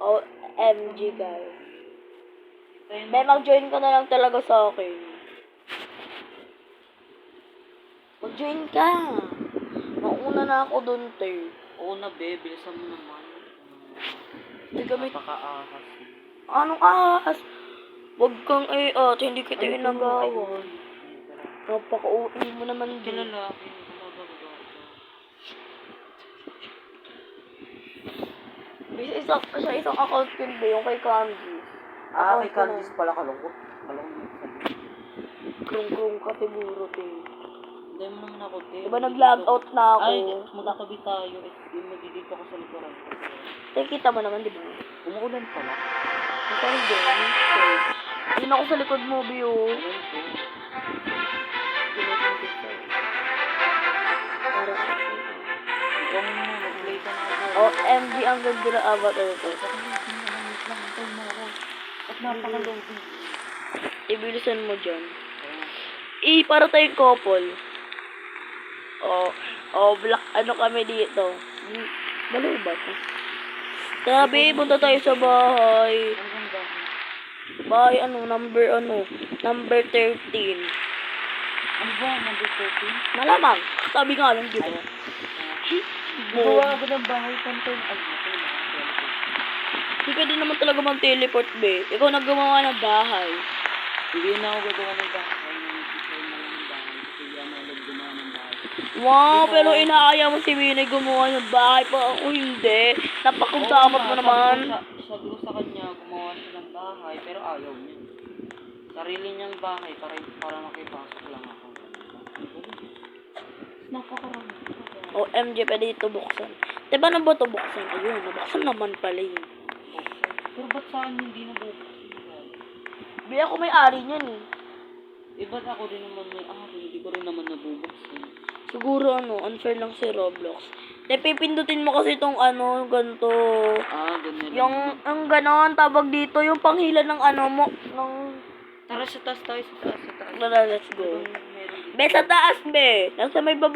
OMG guys. May mag-join ka na lang talaga sa akin. Mag-join ka. Mauna na ako dun, te. Oo na, be. Bilisan mo naman. Hindi kami... Napaka-ahas. Anong ahas? Huwag kang hindi kita inagawan. Napaka-uwi mo naman din. Kilalaki. Sa isang account ko ba yung kay Candice? Kay Candice pala kalungkot. Krung-krung ka siguro, te. Hindi mo naman ako, te. Diba nag-log out na ako? Ay, magkatabi tayo. Yung magdidito ko sa likuran. Te, kita mo naman, di ba? Umuulan pala. Masal din. Yun ako sa likod mo, Bio. Alam ko. Para kasi. Ikaw mo na, mag-play ka na ako. OMG, ang ganda na avatar ko. At napaka-loading. Ibilisan mo dyan. Para tayong couple. Black, ano kami dito. Balo ba ito? Tabi, punta tayo sa bahay. Bahay, number 13. Ano ba, number 13? Malamang, sabi nga lang, di ba? Gawa ako ng bahay, pantay. Hindi ka din naman talaga mag-teleport, be. Ikaw naggumawa ng bahay. Hindi na ako gagawa ng bahay. Wow, pero inaaya mo si Minay gumawa ng bahay pa ako hindi. Napakagdamat mo naman. Sabi ko sa kanya, gumawa siya ng bahay, pero ayaw niya. Sarili niyang bahay para makipasok lang ako. Napakarami. OMG, pwede ito buksan. Diba na ba ito buksan? Ayun, nabuksan naman pala yun. Pero ba't saan hindi nabuksan? Bi ako may-ari niyan eh. Ba't ako rin naman may-ari? Hindi ko rin naman nabubuksan. Siguro unfair lang si Roblox. Pipindutin mo kasi itong ganito. Ganyan. Yung, ang ganon, tawag dito, yung panghila ng mo, ng... Tara sa taas tayo, sa taas. Let's go. Be, sa taas, be. Nasa may baba.